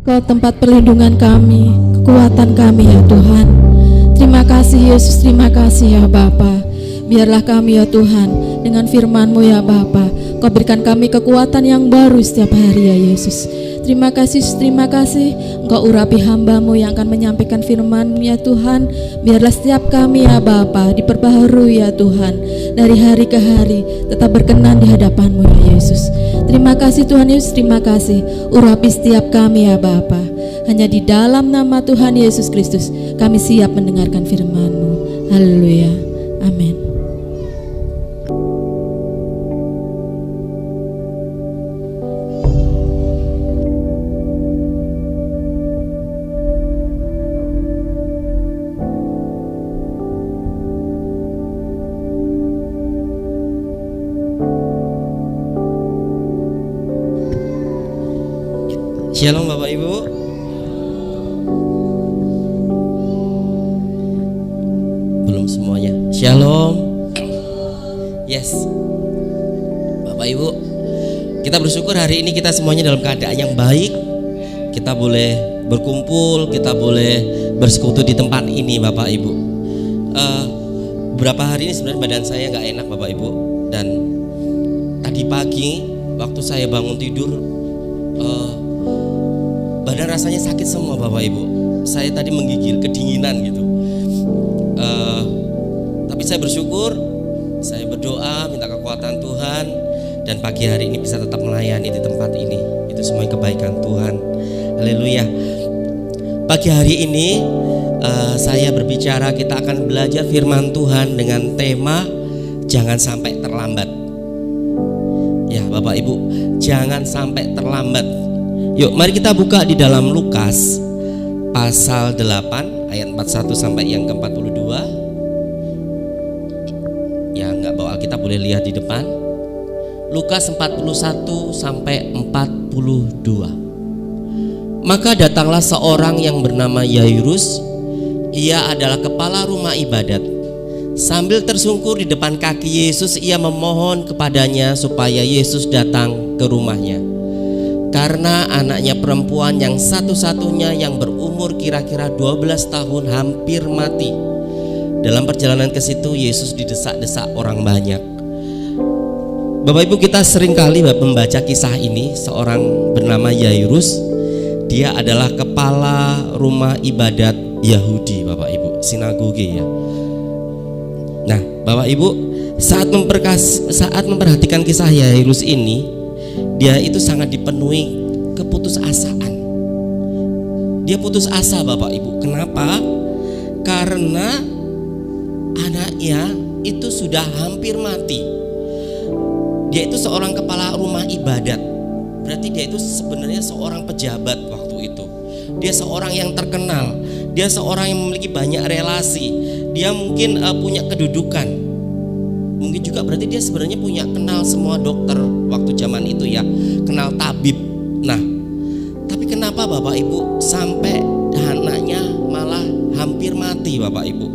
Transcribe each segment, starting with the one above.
Kau tempat perlindungan kami, kekuatan kami ya Tuhan. Terima kasih Yesus, terima kasih ya Bapa. Biarlah kami ya Tuhan, dengan firman-Mu ya Bapa, Kau berikan kami kekuatan yang baru setiap hari ya Yesus. Terima kasih Engkau urapi hamba-Mu yang akan menyampaikan firman-Mu ya Tuhan. Biarlah setiap kami ya Bapa diperbaharui ya Tuhan, dari hari ke hari tetap berkenan di hadapan-Mu ya Yesus. Terima kasih Tuhan Yesus, terima kasih. Urapi setiap kami ya Bapa. Hanya di dalam nama Tuhan Yesus Kristus kami siap mendengarkan firman-Mu. Haleluya. Amin. Shalom Bapak Ibu. Belum semuanya. Shalom. Yes. Bapak Ibu, kita bersyukur hari ini kita semuanya dalam keadaan yang baik. Kita boleh berkumpul, kita boleh bersekutu di tempat ini Bapak Ibu. Beberapa hari ini sebenarnya badan saya nggak enak Bapak Ibu. Dan tadi pagi waktu saya bangun tidur, badan rasanya sakit semua Bapak Ibu. Saya tadi menggigil, kedinginan gitu. Tapi saya bersyukur, saya berdoa minta kekuatan Tuhan, dan pagi hari ini bisa tetap melayani di tempat ini. Itu semua kebaikan Tuhan. Haleluya. Pagi hari ini saya berbicara, kita akan belajar firman Tuhan dengan tema jangan sampai terlambat. Ya Bapak Ibu, jangan sampai terlambat. Yuk mari kita buka di dalam Lukas pasal 8 ayat 41 sampai yang ke-42. Ya enggak bawa Alkitab boleh lihat di depan. Lukas 41 sampai 42. Maka datanglah seorang yang bernama Yairus. Ia adalah kepala rumah ibadat. Sambil tersungkur di depan kaki Yesus, ia memohon kepadanya supaya Yesus datang ke rumahnya. Karena anaknya perempuan yang satu-satunya yang berumur kira-kira 12 tahun hampir mati. Dalam perjalanan ke situ Yesus didesak-desak orang banyak. Bapak Ibu, kita sering kali membaca kisah ini. Seorang bernama Yairus, dia adalah kepala rumah ibadat Yahudi Bapak Ibu, sinagoge ya. Nah Bapak Ibu, saat memperhatikan kisah Yairus ini, dia itu sangat dipenuhi keputusasaan. Dia putus asa Bapak Ibu. Kenapa? Karena anaknya itu sudah hampir mati. Dia itu seorang kepala rumah ibadat. Berarti dia itu sebenarnya seorang pejabat waktu itu. Dia seorang yang terkenal. Dia seorang yang memiliki banyak relasi. Dia mungkin punya kedudukan. Mungkin juga berarti dia sebenarnya punya kenal semua dokter waktu zaman itu ya, kenal tabib. Nah, tapi kenapa Bapak Ibu sampai anaknya malah hampir mati Bapak Ibu?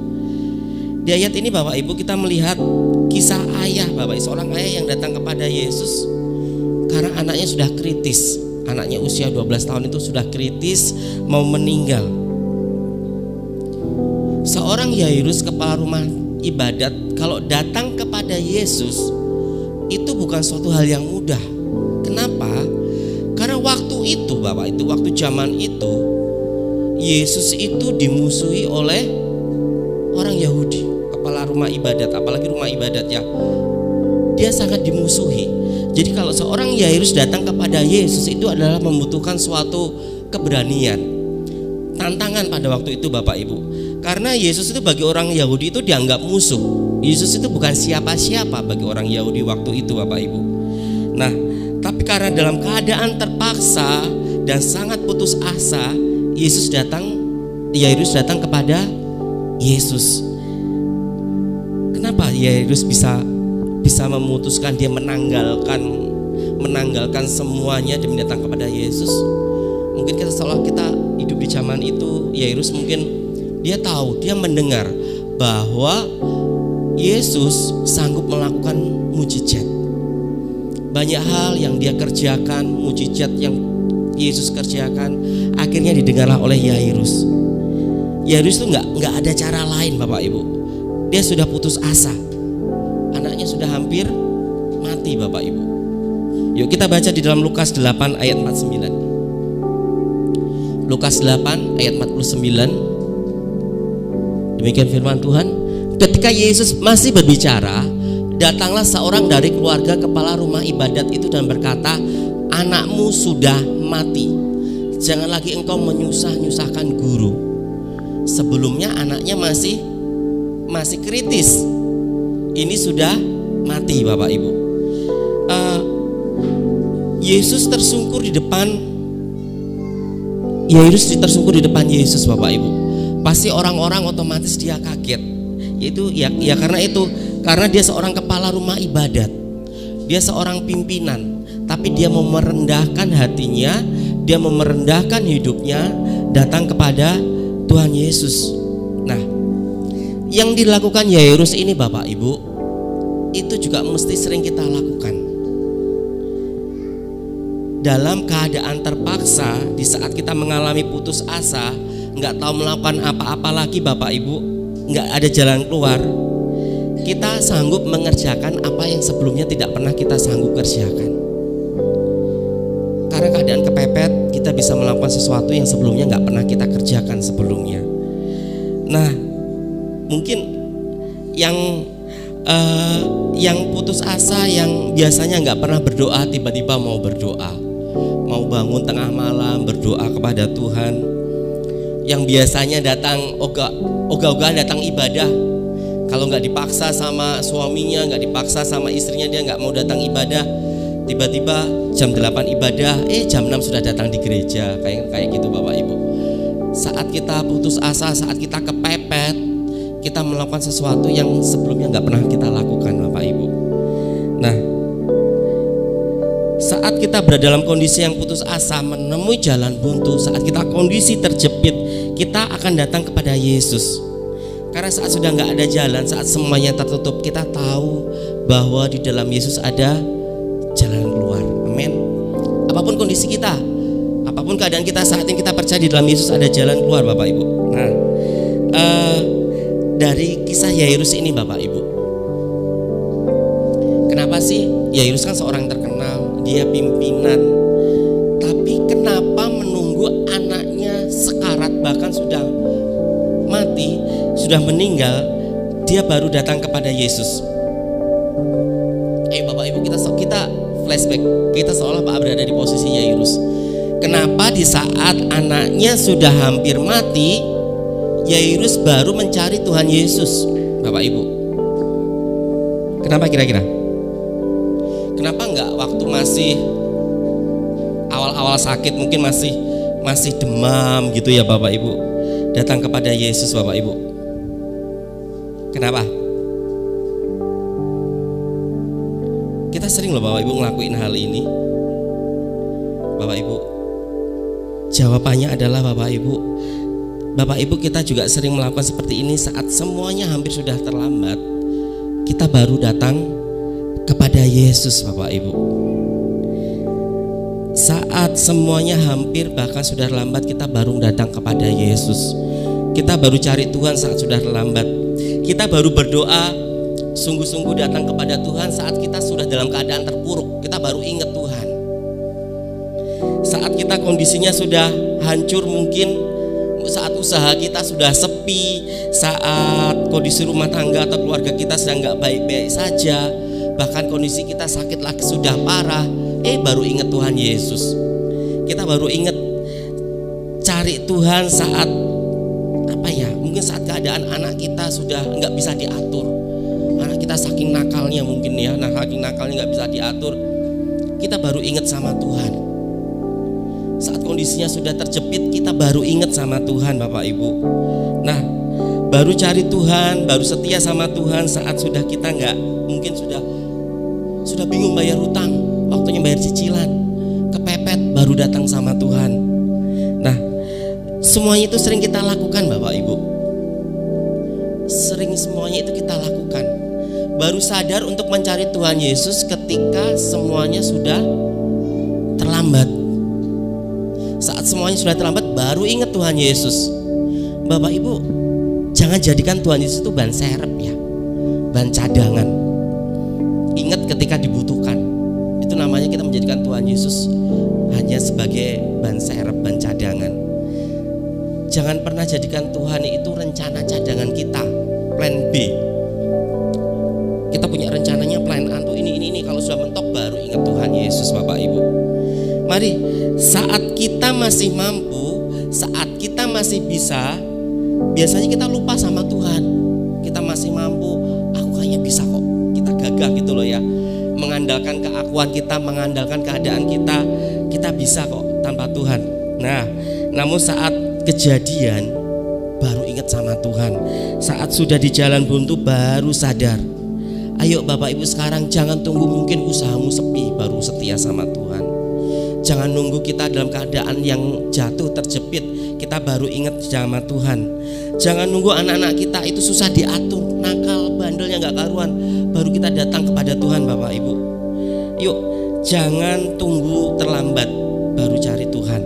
Di ayat ini Bapak Ibu kita melihat kisah ayah Bapak Ibu, seorang ayah yang datang kepada Yesus karena anaknya sudah kritis. Anaknya usia 12 tahun itu sudah kritis, mau meninggal. Seorang Yairus kepala rumah ibadat kalau datang kepada Yesus itu bukan suatu hal yang mudah. Kenapa? Karena waktu itu Bapak itu, waktu zaman itu Yesus itu dimusuhi oleh orang Yahudi, kepala rumah ibadat, apalagi rumah ibadat ya. Dia sangat dimusuhi. Jadi kalau seorang Yairus datang kepada Yesus itu adalah membutuhkan suatu keberanian, tantangan pada waktu itu Bapak Ibu. Karena Yesus itu bagi orang Yahudi itu dianggap musuh. Yesus itu bukan siapa-siapa bagi orang Yahudi waktu itu Bapak Ibu. Nah, tapi karena dalam keadaan terpaksa dan sangat putus asa, Yairus datang kepada Yesus. Kenapa Yairus bisa memutuskan dia menanggalkan semuanya demi datang kepada Yesus? Mungkin kita hidup di zaman itu, Yairus mungkin dia tahu, dia mendengar bahwa Yesus sanggup melakukan mujizat. Banyak hal yang dia kerjakan, mujizat yang Yesus kerjakan, akhirnya didengarlah oleh Yairus. Yairus itu nggak ada cara lain Bapak Ibu. Dia sudah putus asa, anaknya sudah hampir mati Bapak Ibu. Yuk kita baca di dalam Lukas 8 ayat 49. Lukas 8 ayat 49. Demikian firman Tuhan. Ketika Yesus masih berbicara, datanglah seorang dari keluarga kepala rumah ibadat itu dan berkata, anakmu sudah mati. Jangan lagi engkau menyusahkan guru. Sebelumnya anaknya masih kritis. Ini sudah mati Bapak Ibu. Yesus tersungkur di depan Yairus tersungkur di depan Yesus Bapak Ibu. Pasti orang-orang otomatis dia kaget. Yaitu ya karena dia seorang kepala rumah ibadat. Dia seorang pimpinan, tapi dia mau merendahkan hatinya, dia mau merendahkan hidupnya datang kepada Tuhan Yesus. Nah, yang dilakukan Yairus ini Bapak Ibu, itu juga mesti sering kita lakukan. Dalam keadaan terpaksa, di saat kita mengalami putus asa, nggak tahu melakukan apa-apa lagi Bapak Ibu, nggak ada jalan keluar, kita sanggup mengerjakan apa yang sebelumnya tidak pernah kita sanggup kerjakan. Karena keadaan kepepet, kita bisa melakukan sesuatu yang sebelumnya nggak pernah kita kerjakan sebelumnya. Nah, mungkin yang putus asa, yang biasanya nggak pernah berdoa, tiba-tiba mau berdoa, mau bangun tengah malam berdoa kepada Tuhan. Yang biasanya datang ogah-ogahan datang ibadah, kalau nggak dipaksa sama suaminya, nggak dipaksa sama istrinya, dia nggak mau datang ibadah. Tiba-tiba jam 8 ibadah, jam 6 sudah datang di gereja, kayak gitu Bapak Ibu. Saat kita putus asa, saat kita kepepet, kita melakukan sesuatu yang sebelumnya nggak pernah kita lakukan Bapak Ibu. Nah, saat kita berada dalam kondisi yang putus asa, menemui jalan buntu, saat kita kondisi terjepit, kita akan datang kepada Yesus. Karena saat sudah nggak ada jalan, saat semuanya tertutup, kita tahu bahwa di dalam Yesus ada jalan keluar. Amin. Apapun kondisi kita, apapun keadaan kita saat ini, kita percaya di dalam Yesus ada jalan keluar Bapak Ibu. Nah, dari kisah Yairus ini Bapak Ibu, kenapa sih Yairus kan seorang terkenal, dia pimpinan, tapi kenapa menunggu anaknya sekarat, bahkan sudah mati, sudah meninggal, dia baru datang kepada Yesus? Bapak Ibu, kita flashback, kita seolah berada di posisi Yairus. Kenapa di saat anaknya sudah hampir mati, Yairus baru mencari Tuhan Yesus Bapak Ibu? Kenapa kira-kira? Kenapa enggak waktu masih awal-awal sakit, mungkin masih demam gitu ya Bapak Ibu, datang kepada Yesus Bapak Ibu? Kenapa? Kita sering loh Bapak Ibu ngelakuin hal ini. Bapak Ibu, jawabannya adalah Bapak Ibu, kita juga sering melakukan seperti ini saat semuanya hampir sudah terlambat. Kita baru datang kepada Yesus Bapak Ibu. Saat semuanya hampir bahkan sudah terlambat, kita baru datang kepada Yesus. Kita baru cari Tuhan saat sudah terlambat. Kita baru berdoa sungguh-sungguh datang kepada Tuhan saat kita sudah dalam keadaan terpuruk. Kita baru ingat Tuhan. Saat kita kondisinya sudah hancur, mungkin saat usaha kita sudah sepi, saat kondisi rumah tangga atau keluarga kita sedang nggak baik-baik saja, bahkan kondisi kita sakit lagi sudah parah, baru ingat Tuhan Yesus. Kita baru ingat cari Tuhan saat mungkin saat keadaan anak kita sudah nggak bisa diatur. Anak kita saking nakalnya mungkin ya, saking nakalnya nggak bisa diatur, kita baru ingat sama Tuhan. Saat kondisinya sudah terjepit, kita baru ingat sama Tuhan Bapak Ibu. Nah, baru cari Tuhan, baru setia sama Tuhan saat sudah kita mungkin sudah bingung bayar hutang, waktunya bayar cicilan, kepepet, baru datang sama Tuhan. Nah, semuanya itu sering kita lakukan Bapak Ibu. Sering semuanya itu kita lakukan. Baru sadar untuk mencari Tuhan Yesus ketika semuanya sudah terlambat. Saat semuanya sudah terlambat baru ingat Tuhan Yesus. Bapak Ibu, jangan jadikan Tuhan Yesus itu ban serep ya, ban cadangan. Ingat ketika dibutuhkan. Itu namanya kita menjadikan Tuhan Yesus hanya sebagai ban serep, ban cadangan. Jangan pernah jadikan Tuhan itu rencana cadangan kita, plan B. Kita punya rencananya plan A tuh ini. Kalau sudah mentok baru ingat Tuhan Yesus, Bapak Ibu. Mari, saat kita masih mampu, saat kita masih bisa, biasanya kita lupa sama Tuhan. Kita masih mampu, aku kayaknya bisa kok. Kita gagah gitu loh ya, mengandalkan keakuan kita, mengandalkan keadaan kita. Kita bisa kok tanpa Tuhan. Nah, namun saat kejadian baru ingat sama Tuhan. Saat sudah di jalan buntu baru sadar. Ayo Bapak Ibu sekarang jangan tunggu mungkin usahamu sepi baru setia sama Tuhan. Jangan nunggu kita dalam keadaan yang jatuh terjepit kita baru ingat sama Tuhan. Jangan nunggu anak-anak kita itu susah diatur, nakal, bandelnya gak karuan, baru kita datang kepada Tuhan Bapak Ibu. Yuk, jangan tunggu terlambat baru cari Tuhan.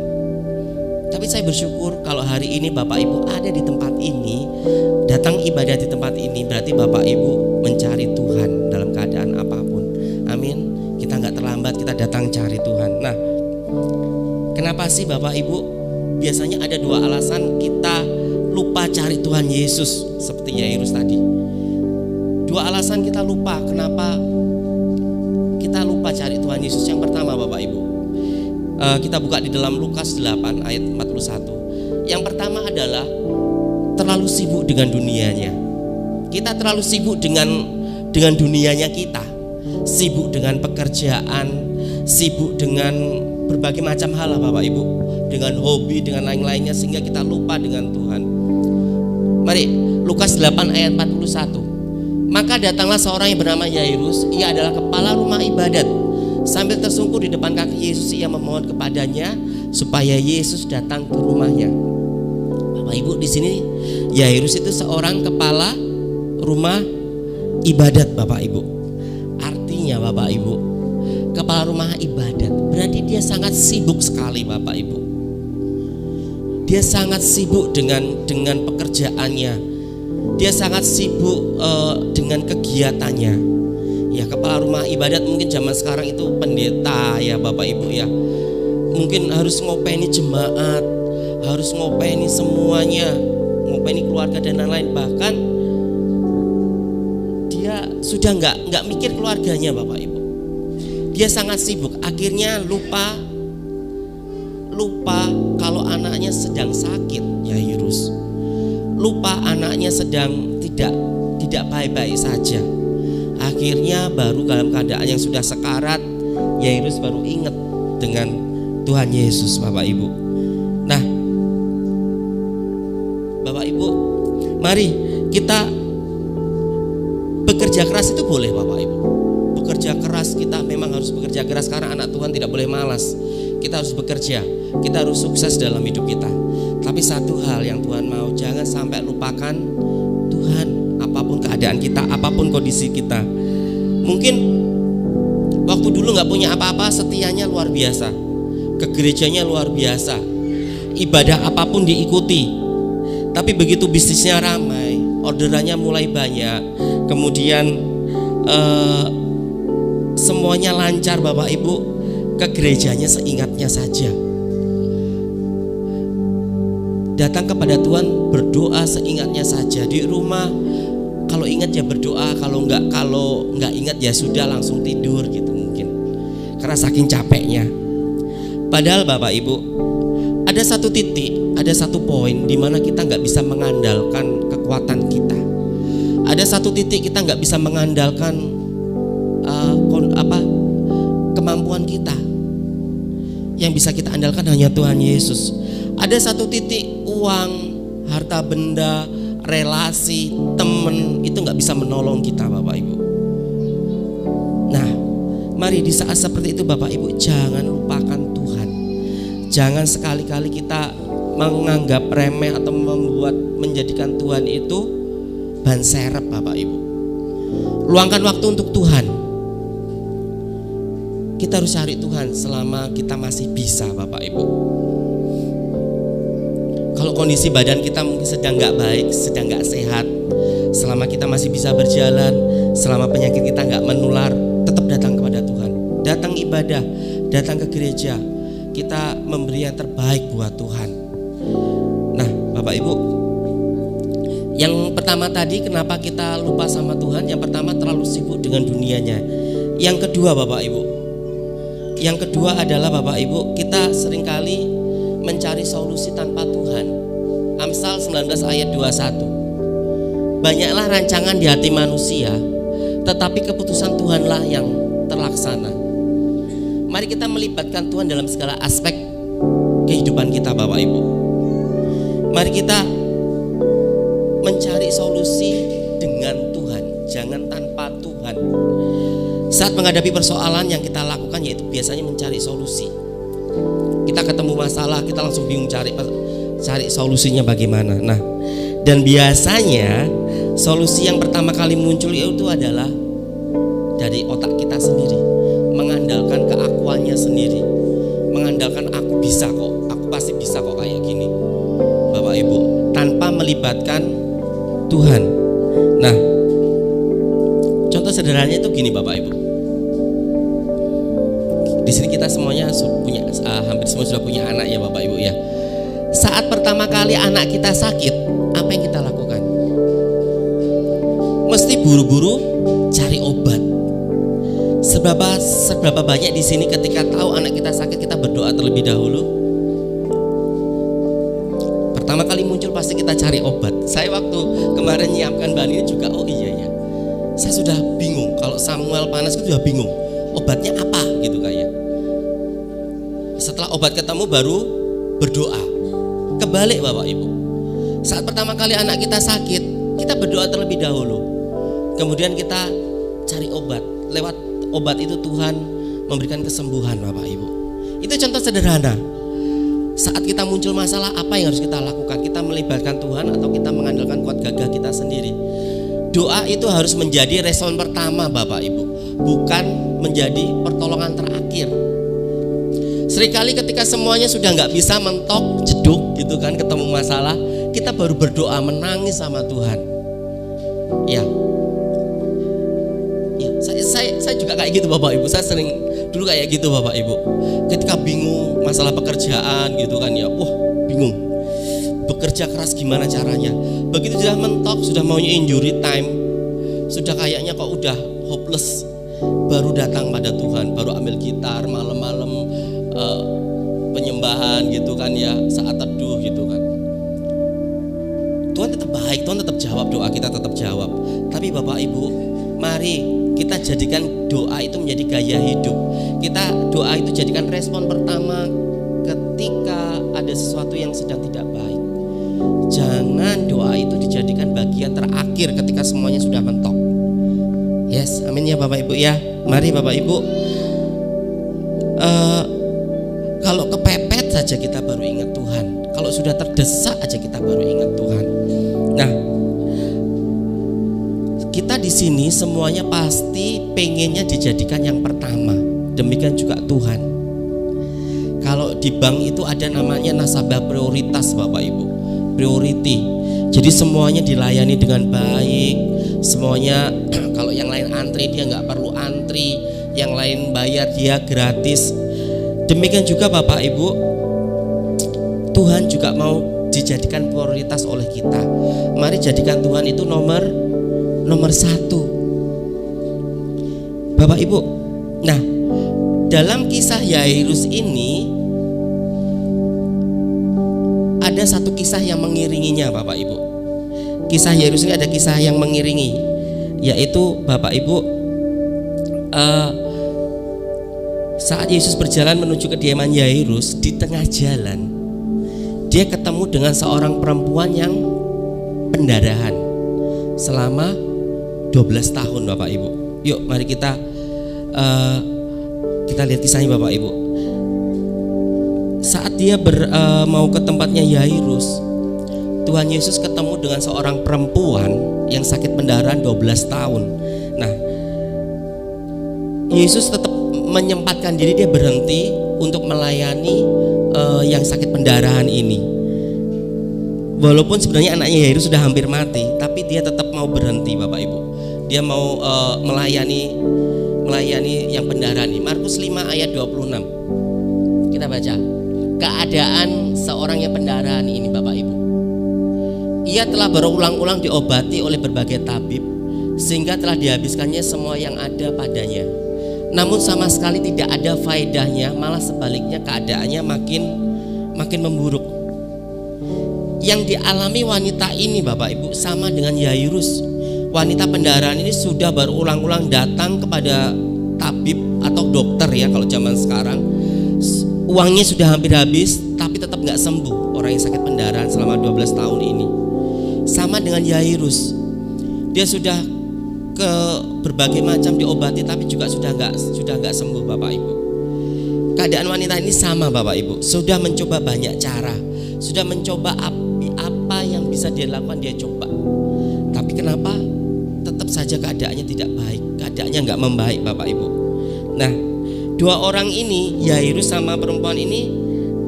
Tapi saya bersyukur kalau hari ini Bapak Ibu ada di tempat ini, datang ibadah di tempat ini, berarti Bapak Ibu mencari Tuhan dalam keadaan apapun. Amin. Kita gak terlambat, kita datang cari Tuhan. Nah, kenapa sih Bapak Ibu? Biasanya ada dua alasan kita lupa cari Tuhan Yesus, seperti Yairus tadi. Dua alasan kita lupa, kenapa kita lupa cari Tuhan Yesus. Yang pertama Bapak Ibu, kita buka di dalam Lukas 8 ayat 41. Yang pertama adalah terlalu sibuk dengan dunianya. Kita terlalu sibuk dengan dunianya kita. Sibuk dengan pekerjaan, sibuk dengan berbagai macam hal lah Bapak Ibu, dengan hobi, dengan lain-lainnya, sehingga kita lupa dengan Tuhan. Mari, Lukas 8 ayat 41. Maka datanglah seorang yang bernama Yairus, ia adalah kepala rumah ibadat. Sambil tersungkur di depan kaki Yesus, ia memohon kepadanya supaya Yesus datang ke rumahnya. Bapak Ibu, di sini Yairus itu seorang kepala rumah ibadat Bapak Ibu. Artinya Bapak Ibu, kepala rumah ibadat berarti dia sangat sibuk sekali Bapak Ibu. Dia sangat sibuk dengan pekerjaannya. Dia sangat sibuk dengan kegiatannya. Ya, kepala rumah ibadat mungkin zaman sekarang itu pendeta ya Bapak Ibu ya. Mungkin harus ngopeni jemaat, harus ngopeni semuanya, ngopeni keluarga dan lain-lain. Bahkan dia sudah nggak mikir keluarganya Bapak Ibu. Dia sangat sibuk, akhirnya lupa kalau anaknya sedang sakit, Yairus. Lupa anaknya sedang tidak baik-baik saja. Akhirnya baru dalam keadaan yang sudah sekarat, Yairus baru ingat dengan Tuhan Yesus Bapak Ibu. Nah, Bapak Ibu, mari kita bekerja keras itu boleh Bapak Ibu. Bekerja keras, kita memang harus bekerja keras karena anak Tuhan tidak boleh malas. Kita harus bekerja, kita harus sukses dalam hidup kita. Tapi satu hal yang Tuhan mau, jangan sampai lupakan Tuhan. Apapun keadaan kita, apapun kondisi kita. Mungkin waktu dulu gak punya apa-apa, setianya luar biasa, ke gerejanya luar biasa, ibadah apapun diikuti. Tapi begitu bisnisnya ramai, orderannya mulai banyak, kemudian semuanya lancar Bapak Ibu, ke gerejanya seingatnya saja. Datang kepada Tuhan, berdoa seingatnya saja. Di rumah kalau ingat ya berdoa, kalau nggak ingat ya sudah langsung tidur gitu mungkin. Karena saking capeknya. Padahal Bapak Ibu, ada satu titik, ada satu poin di mana kita nggak bisa mengandalkan kekuatan kita. Ada satu titik kita nggak bisa mengandalkan kemampuan kita. Yang bisa kita andalkan hanya Tuhan Yesus. Ada satu titik, uang, harta benda, relasi, teman itu nggak bisa menolong kita Bapak Ibu. Nah, mari di saat seperti itu Bapak Ibu jangan lupakan Tuhan. Jangan sekali-kali kita menganggap remeh atau menjadikan Tuhan itu ban serep Bapak Ibu. Luangkan waktu untuk Tuhan. Kita harus cari Tuhan selama kita masih bisa Bapak Ibu. Kalau kondisi badan kita mungkin sedang nggak baik, sedang nggak sehat, selama kita masih bisa berjalan, selama penyakit kita nggak menular, tetap datang kepada Tuhan. Datang ibadah, datang ke gereja. Kita memberi yang terbaik buat Tuhan. Nah, Bapak Ibu, yang pertama tadi kenapa kita lupa sama Tuhan? Yang pertama terlalu sibuk dengan dunianya. Yang kedua Bapak Ibu, yang kedua adalah Bapak Ibu, kita seringkali mencari solusi tanpa Tuhan. Amsal 19 ayat 21. Banyaklah rancangan di hati manusia, tetapi keputusan Tuhanlah yang terlaksana. Mari kita melibatkan Tuhan dalam segala aspek kehidupan kita Bapak Ibu. Mari kita mencari solusi dengan Tuhan, jangan tanpa Tuhan. Saat menghadapi persoalan yang kita lakukan yaitu biasanya mencari solusi. Kita ketemu masalah, kita langsung bingung cari solusinya bagaimana. Nah, dan biasanya solusi yang pertama kali muncul itu adalah dari otak kita sendiri, mengandalkan keakuannya sendiri, mengandalkan aku bisa kok, aku pasti bisa kok kayak gini, Bapak Ibu, tanpa melibatkan Tuhan. Nah, contoh sederhananya itu gini Bapak Ibu. Di sini kita semuanya punya, hampir semua sudah punya anak ya Bapak Ibu ya. Saat pertama kali anak kita sakit, apa yang kita lakukan? Mesti buru-buru cari obat. Seberapa banyak di sini ketika tahu anak kita sakit kita berdoa terlebih dahulu? Pertama kali muncul pasti kita cari obat. Saya waktu kemarin nyiapkan bahan ini juga, oh iya ya, saya sudah bingung. Kalau Samuel panas itu sudah bingung, obatnya apa gitu kayak. Setelah obat ketemu baru berdoa. Kebalik Bapak Ibu. Saat pertama kali anak kita sakit, kita berdoa terlebih dahulu. Kemudian kita cari obat. Lewat obat itu Tuhan memberikan kesembuhan Bapak Ibu. Itu contoh sederhana. Saat kita muncul masalah, apa yang harus kita lakukan? Kita melibatkan Tuhan atau kita mengandalkan kuat gagah kita sendiri? Doa itu harus menjadi respon pertama Bapak Ibu, bukan menjadi pertolongan terakhir. Seringkali ketika semuanya sudah nggak bisa mentok, jeduk gitu kan, ketemu masalah, kita baru berdoa menangis sama Tuhan. Ya, saya juga kayak gitu Bapak Ibu. Saya sering dulu kayak gitu Bapak Ibu. Ketika bingung masalah pekerjaan gitu kan ya, bingung. Bekerja keras gimana caranya? Begitu sudah mentok, sudah maunya injury time, sudah kayaknya kok udah hopeless, baru datang pada Tuhan, baru ambil gitar malam-malam, penyembahan gitu kan ya, saat teduh gitu kan. Tuhan tetap baik, Tuhan tetap jawab doa kita, tetap jawab. Tapi Bapak Ibu, mari kita jadikan doa itu menjadi gaya hidup. Kita doa itu jadikan respon pertama ketika ada sesuatu yang sedang tidak baik. Jangan doa itu dijadikan bagian terakhir ketika semuanya sudah mentok. Yes, amin ya Bapak Ibu ya. Mari Bapak Ibu, kalau kepepet saja kita baru ingat Tuhan. Kalau sudah terdesak aja kita baru ingat Tuhan. Nah, kita di sini semuanya pasti pengennya dijadikan yang pertama. Demikian juga Tuhan. Kalau di bank itu ada namanya nasabah prioritas Bapak Ibu, priority. Jadi semuanya dilayani dengan baik. Semuanya kalau yang lain antri dia nggak perlu antri, yang lain bayar dia gratis. Demikian juga Bapak Ibu, Tuhan juga mau dijadikan prioritas oleh kita. Mari jadikan Tuhan itu nomor satu Bapak Ibu. Nah, dalam kisah Yairus ini ada satu kisah yang mengiringinya Bapak Ibu. Kisah Yairus ini ada kisah yang mengiringi, yaitu Bapak Ibu, saat Yesus berjalan menuju kediaman Yairus, di tengah jalan dia ketemu dengan seorang perempuan yang pendarahan selama 12 tahun Bapak Ibu. Yuk mari kita lihat kisahnya Bapak Ibu. Saat dia mau ke tempatnya Yairus, Tuhan Yesus ketemu dengan seorang perempuan yang sakit pendarahan 12 tahun. Nah, Yesus tetap menyempatkan diri, dia berhenti untuk melayani yang sakit pendarahan ini. Walaupun sebenarnya anaknya Yairus sudah hampir mati, tapi dia tetap mau berhenti, Bapak Ibu. Dia mau melayani yang pendarahan ini. Markus 5 ayat 26. Kita baca. Keadaan seorang yang pendarahan ini, Bapak Ibu. Ia telah berulang-ulang diobati oleh berbagai tabib, sehingga telah dihabiskannya semua yang ada padanya. Namun sama sekali tidak ada faedahnya, malah sebaliknya keadaannya makin memburuk. Yang dialami wanita ini, Bapak Ibu, sama dengan Yairus. Wanita pendarahan ini sudah berulang-ulang datang kepada tabib atau dokter ya kalau zaman sekarang. Uangnya sudah hampir habis, tapi tetap nggak sembuh orang yang sakit pendarahan selama 12 tahun ini. Sama dengan Yairus, dia sudah ke berbagai macam diobati, tapi juga sudah nggak sembuh, Bapak Ibu. Keadaan wanita ini sama, Bapak Ibu. Sudah mencoba banyak cara, sudah mencoba apa yang bisa dia lakukan, dia coba. Tapi kenapa tetap saja keadaannya tidak baik, keadaannya nggak membaik, Bapak Ibu. Nah, dua orang ini, Yairus sama perempuan ini,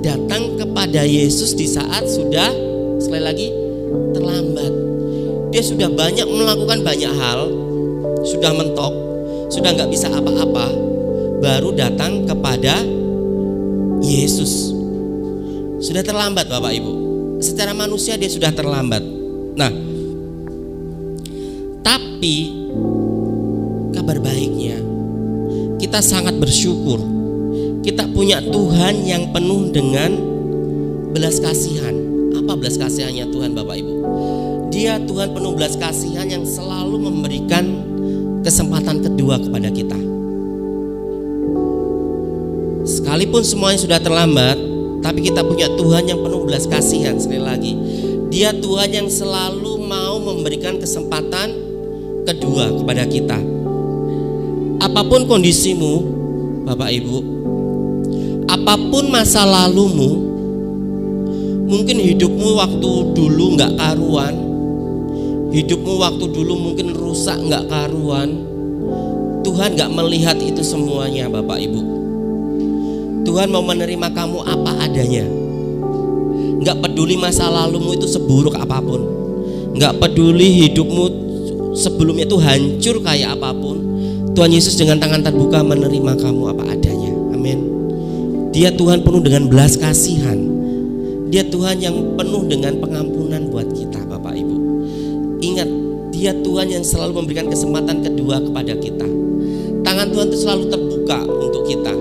datang kepada Yesus di saat sudah, sekali lagi, terlambat. Dia sudah banyak melakukan banyak hal, sudah mentok, sudah nggak bisa apa-apa, baru datang kepada Yesus. Sudah terlambat, Bapak Ibu. Secara manusia dia sudah terlambat. Nah, tapi kabar baiknya, kita sangat bersyukur. Kita punya Tuhan yang penuh dengan belas kasihan. Apa belas kasihannya Tuhan, Bapak Ibu? Dia Tuhan penuh belas kasihan yang selalu memberikan kesempatan kedua kepada kita. Sekalipun semuanya sudah terlambat, tapi kita punya Tuhan yang penuh belas kasihan. Sekali lagi, Dia Tuhan yang selalu mau memberikan kesempatan kedua kepada kita. Apapun kondisimu, Bapak Ibu, apapun masa lalumu, mungkin hidupmu waktu dulu gak karuan, hidupmu waktu dulu mungkin rusak gak karuan. Tuhan gak melihat itu semuanya, Bapak Ibu. Tuhan mau menerima kamu apa adanya. Gak peduli masa lalumu itu seburuk apapun, gak peduli hidupmu sebelumnya itu hancur kayak apapun, Tuhan Yesus dengan tangan terbuka menerima kamu apa adanya. Amin. Dia Tuhan penuh dengan belas kasihan. Dia Tuhan yang penuh dengan pengampunan buat kita, Bapak Ibu. Ingat, Dia Tuhan yang selalu memberikan kesempatan kedua kepada kita. Tangan Tuhan itu selalu terbuka untuk kita.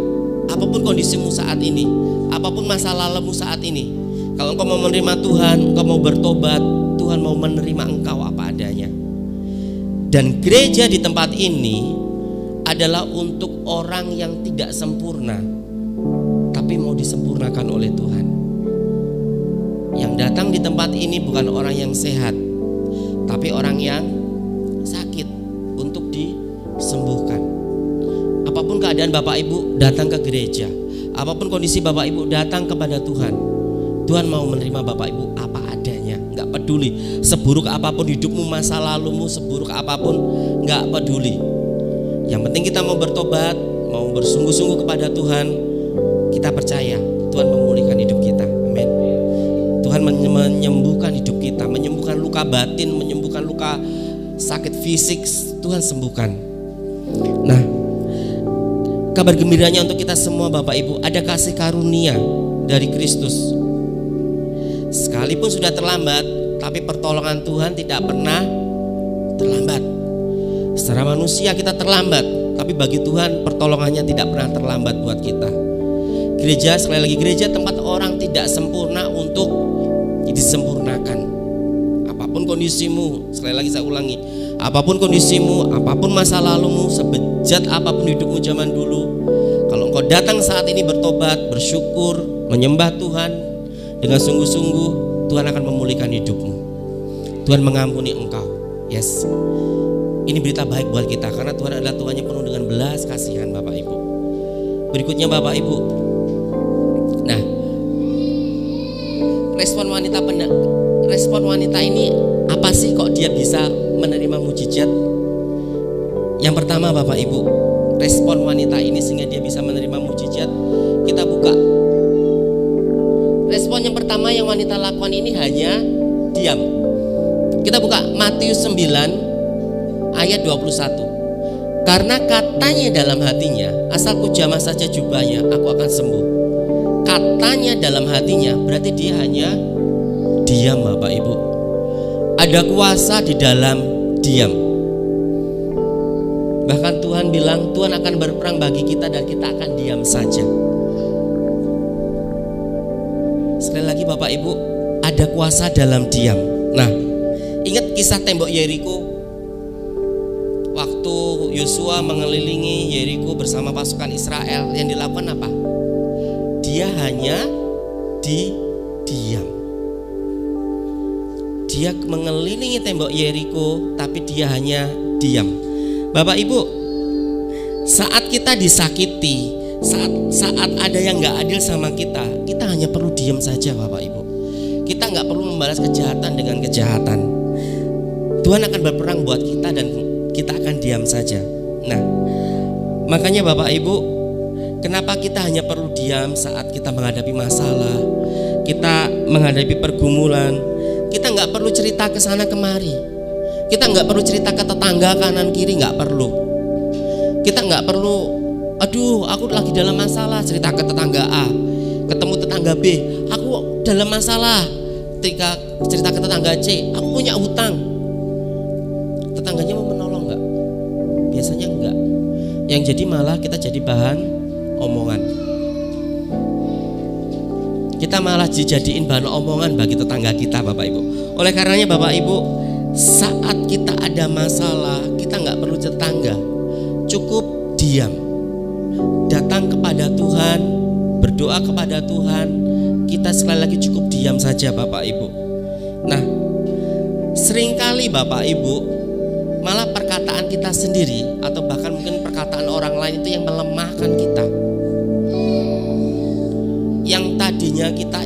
Apapun kondisimu saat ini, apapun masa lalumu saat ini, kalau engkau mau menerima Tuhan, engkau mau bertobat, Tuhan mau menerima engkau apa adanya. Dan gereja di tempat ini adalah untuk orang yang tidak sempurna, tapi mau disempurnakan oleh Tuhan. Yang datang di tempat ini bukan orang yang sehat, tapi orang yang sakit untuk disembuhkan. Apapun keadaan Bapak Ibu, datang ke gereja. Apapun kondisi Bapak Ibu, datang kepada Tuhan. Tuhan mau menerima Bapak Ibu apa adanya. Gak peduli seburuk apapun hidupmu, masa lalumu seburuk apapun, gak peduli. Yang penting kita mau bertobat, mau bersungguh-sungguh kepada Tuhan. Kita percaya Tuhan memulihkan hidup kita. Amin. Tuhan menyembuhkan hidup kita, menyembuhkan luka batin, menyembuhkan luka sakit fisik, Tuhan sembuhkan. Nah, kabar gembiranya untuk kita semua Bapak Ibu, ada kasih karunia dari Kristus. Sekalipun sudah terlambat, tapi pertolongan Tuhan tidak pernah terlambat. Secara manusia kita terlambat, tapi bagi Tuhan pertolongannya tidak pernah terlambat buat kita. Gereja, sekali lagi, gereja tempat orang tidak sempurna untuk disempurnakan. Apapun kondisimu, sekali lagi saya ulangi, apapun kondisimu, apapun masa lalumu, sebejat apapun hidupmu zaman dulu, kalau engkau datang saat ini bertobat, bersyukur, menyembah Tuhan dengan sungguh-sungguh, Tuhan akan memulihkan hidupmu. Tuhan mengampuni engkau. Yes. Ini berita baik buat kita karena Tuhan adalah Tuhan yang penuh dengan belas kasihan, Bapak Ibu. Berikutnya Bapak Ibu. Nah, respon wanita ini apa sih kok dia bisa menerima mujizat? Yang pertama Bapak Ibu, respon wanita ini sehingga dia bisa menerima mujizat, kita buka. Respon yang pertama yang wanita lakukan ini hanya diam. Kita buka Matius 9 ayat 21. Karena katanya dalam hatinya, asal ku jamah saja jubahnya, aku akan sembuh. Katanya dalam hatinya, berarti dia hanya diam, Bapak Ibu. Ada kuasa di dalam diam. Bahkan Tuhan bilang, Tuhan akan berperang bagi kita dan kita akan diam saja. Sekali lagi Bapak Ibu, ada kuasa dalam diam. Nah, ingat kisah tembok Yeriko. Waktu Yosua mengelilingi Yeriko bersama pasukan Israel, yang dilakukan apa? Dia hanya diam. Dia mengelilingi tembok Yeriko, tapi dia hanya diam. Bapak Ibu, saat kita disakiti, saat ada yang gak adil sama kita hanya perlu diam saja, Bapak Ibu. Kita gak perlu membalas kejahatan dengan kejahatan. Tuhan akan berperang buat kita dan kita akan diam saja. Nah, makanya Bapak Ibu, kenapa kita hanya perlu diam saat kita menghadapi masalah, kita menghadapi pergumulan. Kita gak perlu cerita ke sana kemari. Kita gak perlu cerita ke tetangga kanan kiri, gak perlu. Kita gak perlu, aduh aku lagi dalam masalah, cerita ke tetangga A, ketemu tetangga B, aku dalam masalah. Ketika cerita ke tetangga C, aku punya hutang. Tetangganya mau menolong gak? Biasanya enggak. Yang jadi malah kita jadi bahan omongan. Kita malah dijadiin bahan omongan bagi tetangga kita, Bapak Ibu. Oleh karenanya Bapak Ibu, saat kita ada masalah, kita gak perlu tetangga, cukup diam. Datang kepada Tuhan, berdoa kepada Tuhan. Kita sekali lagi cukup diam saja, Bapak Ibu. Nah, seringkali Bapak Ibu, malah perkataan kita sendiri atau bahkan mungkin perkataan orang lain itu yang melemahkan kita. Yang tadinya kita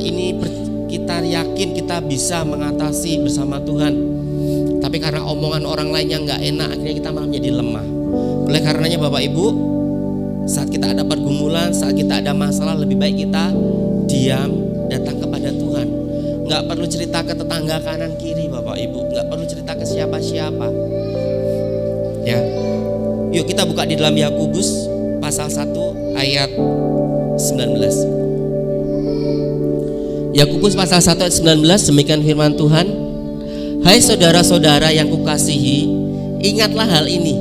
yakin kita bisa mengatasi bersama Tuhan, tapi karena omongan orang lain yang gak enak, akhirnya kita malah menjadi lemah. Oleh karenanya Bapak Ibu, saat kita ada pergumulan, saat kita ada masalah, lebih baik kita diam, datang kepada Tuhan. Gak perlu cerita ke tetangga kanan kiri, Bapak Ibu. Gak perlu cerita ke siapa-siapa. Ya, yuk kita buka di dalam Yakobus pasal 1 ayat 19. Yakobus pasal 1 ayat 19, demikian firman Tuhan. Hai saudara-saudara yang kukasihi, ingatlah hal ini.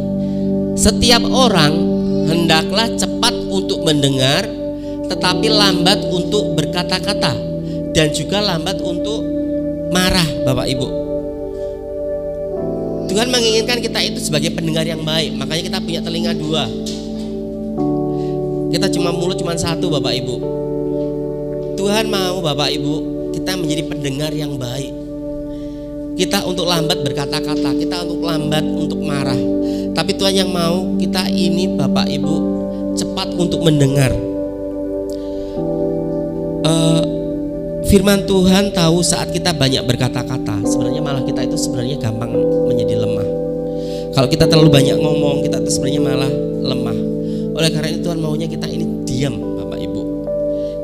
Setiap orang hendaklah cepat untuk mendengar, tetapi lambat untuk berkata-kata, dan juga lambat untuk marah, Bapak Ibu. Tuhan menginginkan kita itu sebagai pendengar yang baik. Makanya kita punya telinga 2. Kita mulut cuma 1, Bapak Ibu. Tuhan mau Bapak Ibu kita menjadi pendengar yang baik. Kita untuk lambat berkata-kata, kita untuk lambat untuk marah. Tapi Tuhan yang mau kita ini Bapak Ibu cepat untuk mendengar. Firman Tuhan tahu saat kita banyak berkata-kata, sebenarnya malah kita itu sebenarnya gampang menjadi lemah. Kalau kita terlalu banyak ngomong, kita itu sebenarnya malah lemah. Oleh karena itu Tuhan maunya kita ini diam, Bapak Ibu.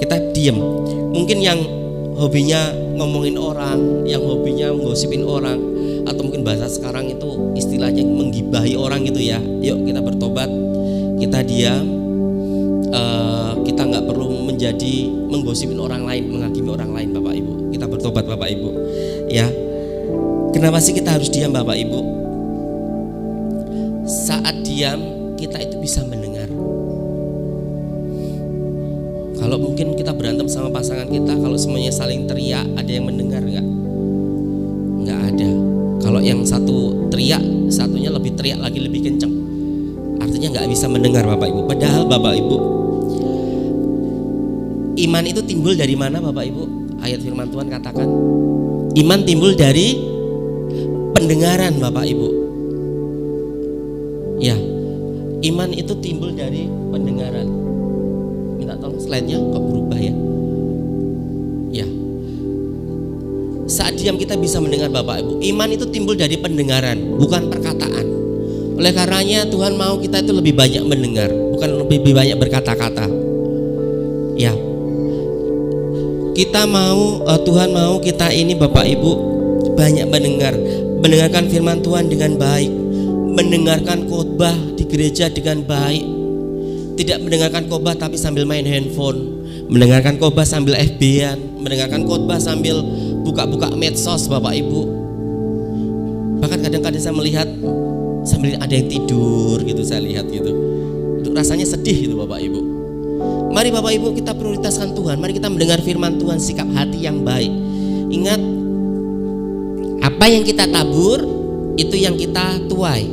Kita diam. Mungkin yang hobinya ngomongin orang, yang hobinya menggosipin orang, atau mungkin bahasa sekarang itu istilahnya menggibahi orang gitu ya. Yuk kita bertobat, kita diam. Kita nggak perlu menjadi menggosipin orang lain, menghakimi orang lain, Bapak Ibu. Kita bertobat, Bapak Ibu. Ya, kenapa sih kita harus diam, Bapak Ibu? Saat diam kita itu bisa mendengar. Kalau mungkin kita berantem sama pasangan kita, kalau semuanya saling teriak, ada yang mendengar nggak? Nggak ada. Kalau yang satu teriak, satunya lebih teriak lagi lebih kencang, artinya nggak bisa mendengar, Bapak Ibu. Padahal Bapak Ibu, iman itu timbul dari mana, Bapak Ibu? Ayat firman Tuhan katakan, iman timbul dari pendengaran, Bapak Ibu. Ya, iman itu timbul dari pendengaran. Minta tolong slide-nya kok berubah ya. Ya, saat diam kita bisa mendengar, Bapak Ibu. Iman itu timbul dari pendengaran, bukan perkataan. Oleh karenanya Tuhan mau kita itu lebih banyak mendengar, bukan lebih banyak berkata-kata. Ya, kita mau, Tuhan mau kita ini Bapak Ibu banyak mendengarkan firman Tuhan dengan baik, mendengarkan khotbah di gereja dengan baik, tidak mendengarkan khotbah tapi sambil main handphone, mendengarkan khotbah sambil FB-an, mendengarkan khotbah sambil buka-buka medsos, Bapak Ibu. Bahkan kadang-kadang saya melihat sambil ada yang tidur gitu, saya lihat gitu. Itu rasanya sedih gitu, Bapak Ibu. Mari Bapak Ibu kita prioritaskan Tuhan. Mari kita mendengar firman Tuhan, sikap hati yang baik. Ingat, apa yang kita tabur itu yang kita tuai.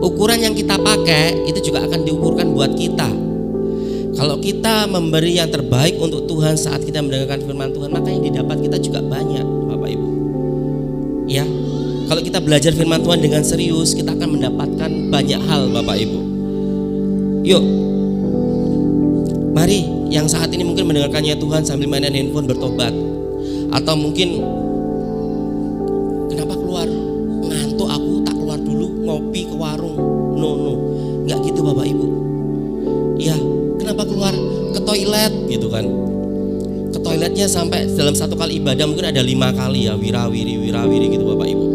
Ukuran yang kita pakai itu juga akan diukurkan buat kita. Kalau kita memberi yang terbaik untuk Tuhan saat kita mendengarkan firman Tuhan, maka yang didapat kita juga banyak, Bapak Ibu. Ya, kalau kita belajar firman Tuhan dengan serius, kita akan mendapatkan banyak hal, Bapak Ibu. Yuk, mari yang saat ini mungkin mendengarkannya Tuhan sambil mainan handphone bertobat. Atau mungkin kenapa keluar? Ngantuk aku, tak keluar dulu ngopi ke warung. No, nggak gitu Bapak Ibu. Ya, kenapa keluar ke toilet gitu kan? Ke toiletnya sampai dalam satu kali ibadah mungkin ada 5 kali ya, wirawiri gitu Bapak Ibu.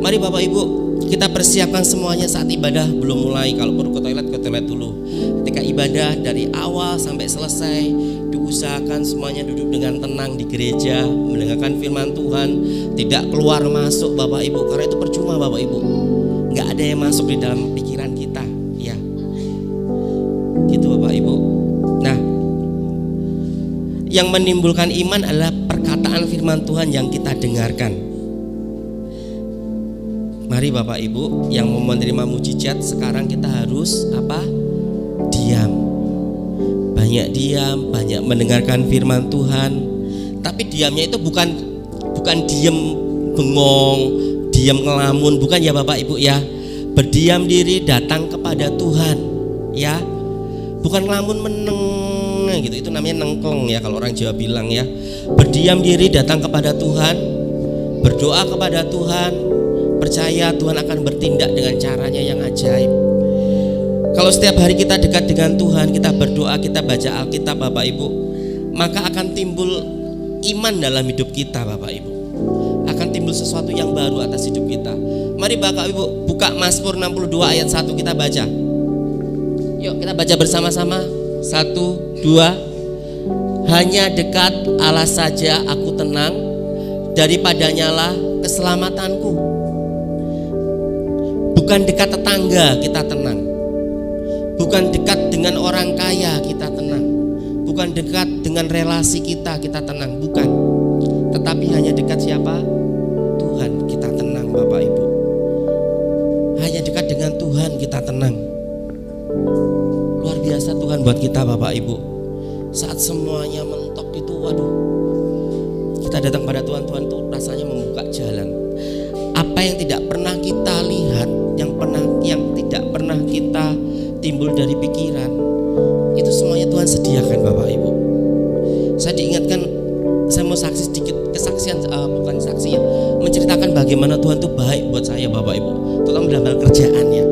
Mari Bapak Ibu kita persiapkan semuanya saat ibadah belum mulai. Kalau perlu ke toilet dulu. Ketika ibadah dari awal sampai selesai, diusahakan semuanya duduk dengan tenang di gereja, mendengarkan firman Tuhan, tidak keluar masuk Bapak Ibu, karena itu percuma Bapak Ibu. Nggak ada yang masuk di dalam pikiran kita, ya. Gitu Bapak Ibu. Nah, yang menimbulkan iman adalah perkataan firman Tuhan yang kita dengarkan. Mari Bapak Ibu yang mau menerima mujizat, sekarang kita harus apa? Diam. Banyak diam, banyak mendengarkan firman Tuhan. Tapi diamnya itu bukan diam bengong, diam ngelamun, bukan ya Bapak Ibu ya. Berdiam diri datang kepada Tuhan, ya. Bukan ngelamun meneng gitu, itu namanya nengkleng ya kalau orang Jawa bilang ya. Berdiam diri datang kepada Tuhan, berdoa kepada Tuhan, percaya Tuhan akan bertindak dengan caranya yang ajaib. Kalau setiap hari kita dekat dengan Tuhan, kita berdoa, kita baca Alkitab Bapak Ibu, maka akan timbul iman dalam hidup kita Bapak Ibu. Akan timbul sesuatu yang baru atas hidup kita. Mari Bapak Ibu buka Mazmur 62 ayat 1 kita baca. Yuk kita baca bersama-sama. 1, 2. Hanya dekat Allah saja aku tenang, daripadanya lah keselamatanku. Bukan dekat tetangga kita tenang, bukan dekat dengan orang kaya kita tenang, bukan dekat dengan relasi kita tenang, bukan. Tetapi hanya dekat siapa? Tuhan kita tenang Bapak Ibu. Hanya dekat dengan Tuhan kita tenang. Luar biasa Tuhan buat kita Bapak Ibu. Saat semuanya mentok itu, waduh, kita datang pada Tuhan, Tuhan tuh rasanya membuka jalan. Apa yang tidak pernah kita lihat, yang tidak pernah kita timbul dari pikiran, itu semuanya Tuhan sediakan Bapak Ibu. Saya diingatkan, saya mau saksi sedikit kesaksian, bukan saksi ya, menceritakan bagaimana Tuhan tuh baik buat saya Bapak Ibu, terutama dalam hal kerjaan ya.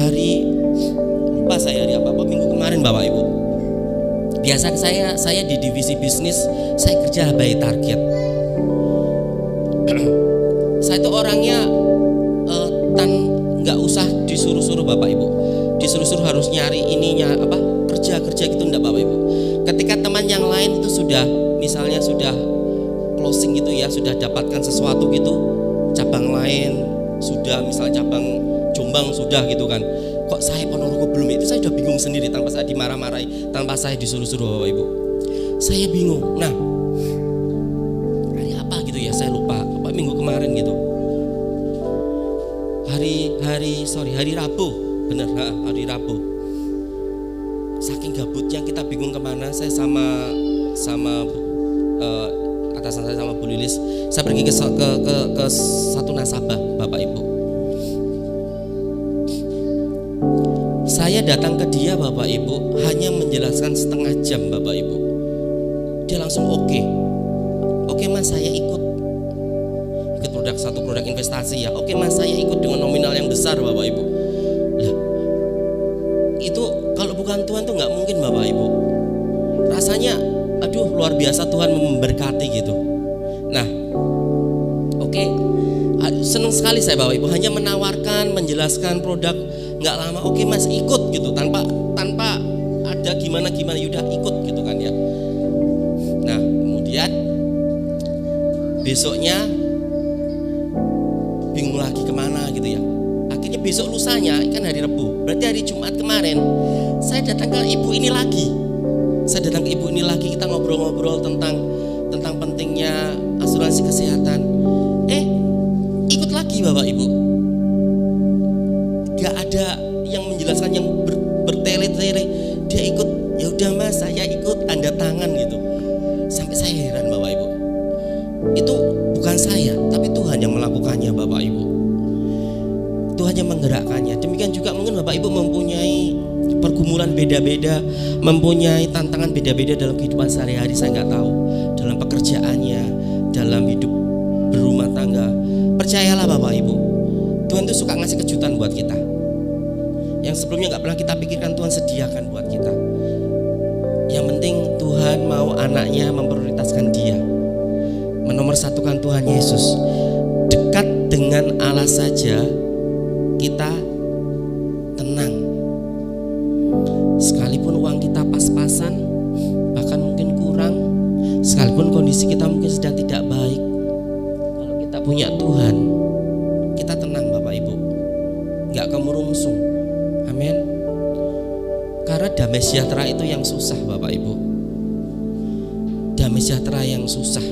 Hari apa minggu kemarin Bapak Ibu. Biasa saya di divisi bisnis, saya kerja by target. Saya itu orangnya nggak usah disuruh-suruh Bapak Ibu. Disuruh-suruh harus nyari ininya apa kerja gitu enggak Bapak Ibu. Ketika teman yang lain itu sudah misalnya sudah closing gitu ya, sudah dapatkan sesuatu gitu, cabang lain sudah, misalnya cabang Jombang sudah gitu kan, kok saya Ponorogo belum, itu saya sudah bingung sendiri tanpa saya dimarah-marahi, tanpa saya disuruh-suruh Bapak Ibu. Saya bingung. Nah, hari apa gitu ya, saya lupa, apa minggu kemarin gitu. Hari Rabu, bener, hari Rabu. Saking gabutnya kita bingung kemana, saya sama atasan saya sama Bu Lilis, saya pergi ke satu nasabah Bapak Ibu. Saya datang ke dia Bapak Ibu, hanya menjelaskan setengah jam Bapak Ibu. Dia langsung oke Mas, saya ikut satu produk investasi ya. Oke Mas, saya ikut dengan nominal yang besar Bapak Ibu. Lah, itu kalau bukan Tuhan tuh nggak mungkin Bapak Ibu. Rasanya aduh luar biasa Tuhan memberkati gitu. Nah, oke. Senang sekali saya Bapak Ibu, hanya menawarkan, menjelaskan produk, nggak lama oke Mas ikut gitu, tanpa ada gimana yaudah ikut gitu kan ya. Nah kemudian besoknya bingung lagi kemana gitu ya. Akhirnya besok lusanya kan hari Rabu, berarti hari Jumat kemarin saya datang ke ibu ini lagi. Kita ngobrol-ngobrol tentang pentingnya asuransi kesehatan. Ikut lagi Bapak Ibu. Gak ada yang menjelaskan, yang bertele-tele. Dia ikut, ya udah Mas, saya ikut, tanda tangan gitu. Sampai saya heran Bapak Ibu. Itu bukan saya, tapi Tuhan yang melakukannya Bapak Ibu. Tuhan yang menggerakkannya. Demikian juga mungkin Bapak Ibu mempunyai pergumulan beda-beda, mempunyai tantangan beda-beda dalam kehidupan sehari-hari, saya nggak tahu, dalam pekerjaannya, dalam hidup berumah tangga. Percayalah Bapak Ibu, Tuhan tuh suka ngasih kejutan buat kita. Yang sebelumnya nggak pernah kita pikirkan, Tuhan sediakan buat kita. Yang penting Tuhan mau anaknya memprioritaskan Dia, menomorsatukan Tuhan Yesus. Dekat dengan Allah saja kita tenang. Sekalipun uang kita pas-pasan, bahkan mungkin kurang, sekalipun kondisi kita mungkin sedang tidak baik, kalau kita punya Tuhan, kita tenang Bapak Ibu, gak kemurungsung. Amin. Karena damai sejahtera itu yang susah Bapak Ibu. Damai sejahtera yang susah.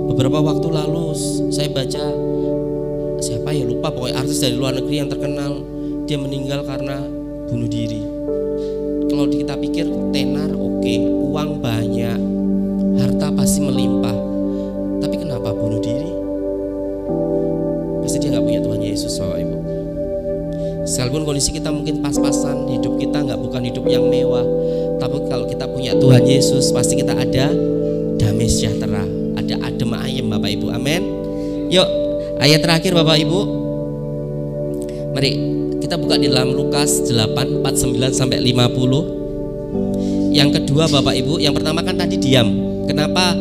Beberapa waktu lalu saya baca, siapa ya lupa, pokoknya artis dari luar negeri yang terkenal, dia meninggal karena bunuh diri. Kalau kita pikir tenar oke, uang banyak, harta pasti melimpah, tapi kenapa bunuh diri? Pasti dia gak punya Tuhan Yesus Bapak Ibu. Sekalipun kondisi kita mungkin pas-pasan, hidup kita bukan hidup yang mewah, tapi kalau kita punya Tuhan Yesus, pasti kita ada damai sejahtera, ada adem ayem Bapak Ibu. Amin. Yuk, ayat terakhir Bapak Ibu. Mari kita buka di dalam Lukas 8, 49 sampai 50. Yang kedua Bapak Ibu, yang pertama kan tadi diam. Kenapa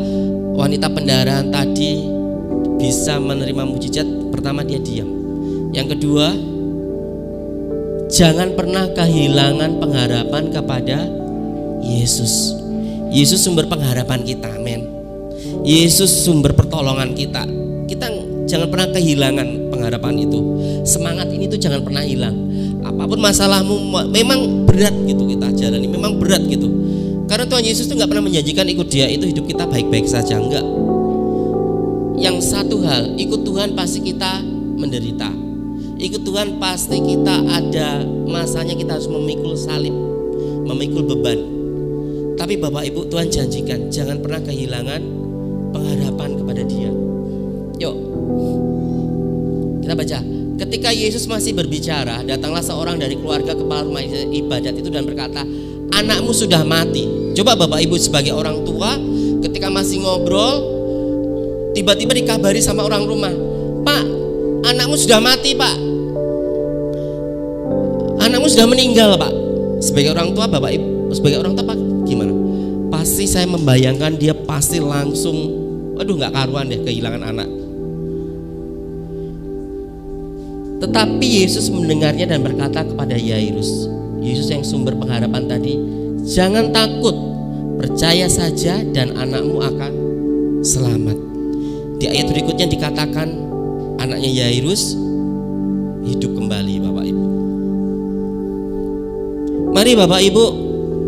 wanita pendarahan tadi bisa menerima mujizat? Pertama dia diam. Yang kedua, jangan pernah kehilangan pengharapan kepada Yesus. Yesus sumber pengharapan kita, amin. Yesus sumber pertolongan kita. Kita jangan pernah kehilangan pengharapan itu. Semangat ini tuh jangan pernah hilang. Apapun masalahmu, memang berat gitu kita jalani, memang berat gitu. Karena Tuhan Yesus tuh nggak pernah menjanjikan ikut Dia itu hidup kita baik-baik saja, enggak. Yang satu hal, ikut Tuhan pasti kita menderita. Ikut Tuhan pasti kita ada masanya kita harus memikul salib, memikul beban. Tapi Bapak Ibu, Tuhan janjikan jangan pernah kehilangan pengharapan kepada Dia. Yuk kita baca. Ketika Yesus masih berbicara, datanglah seorang dari keluarga kepala rumah ibadat itu dan berkata, anakmu sudah mati. Coba Bapak Ibu sebagai orang tua, ketika masih ngobrol, tiba-tiba dikabari sama orang rumah, Pak, anakmu sudah mati Pak, anakmu sudah meninggal Pak. Sebagai orang tua Bapak Ibu, sebagai orang tua Pak, gimana? Pasti saya membayangkan dia pasti langsung, waduh gak karuan deh kehilangan anak. Tetapi Yesus mendengarnya dan berkata kepada Yairus, Yesus yang sumber pengharapan tadi, jangan takut, percaya saja dan anakmu akan selamat. Di ayat berikutnya dikatakan anaknya Yairus hidup kembali Bapak Ibu. Mari Bapak Ibu,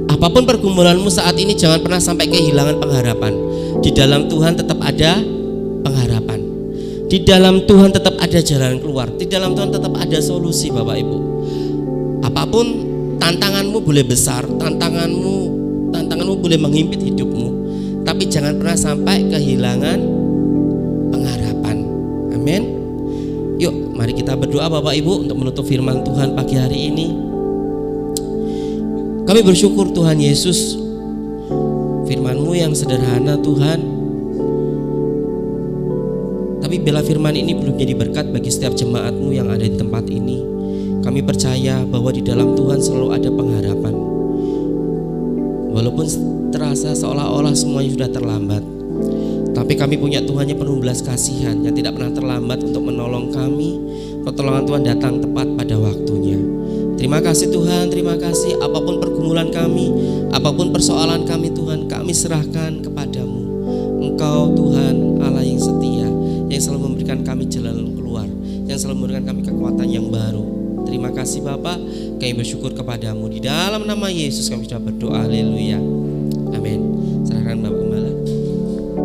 apapun pergumulanmu saat ini, jangan pernah sampai kehilangan pengharapan. Di dalam Tuhan tetap ada pengharapan. Di dalam Tuhan tetap ada jalan keluar. Di dalam Tuhan tetap ada solusi Bapak Ibu. Apapun tantanganmu boleh besar, tantanganmu boleh menghimpit hidupmu, tapi jangan pernah sampai kehilangan pengharapan. Amin. Yuk mari kita berdoa Bapak Ibu untuk menutup firman Tuhan pagi hari ini. Kami bersyukur Tuhan Yesus, firman-Mu yang sederhana Tuhan, tapi bila firman ini belum jadi berkat bagi setiap jemaat-Mu yang ada di tempat ini, kami percaya bahwa di dalam Tuhan selalu ada pengharapan. Walaupun terasa seolah-olah semuanya sudah terlambat, Tapi kami punya Tuhan yang penuh belas kasihan, yang tidak pernah terlambat untuk menolong kami. Pertolongan Tuhan datang tepat pada waktunya. Terima kasih Tuhan, terima kasih. Apapun pergumulan kami, apapun persoalan kami Tuhan, kami serahkan kepadamu. Engkau Tuhan Allah yang setia, yang selalu memberikan kami jalan keluar, yang selalu memberikan kami kekuatan yang baru. Terima kasih Bapa, kami bersyukur kepadamu. Di dalam nama Yesus kami sudah berdoa, haleluya, amin.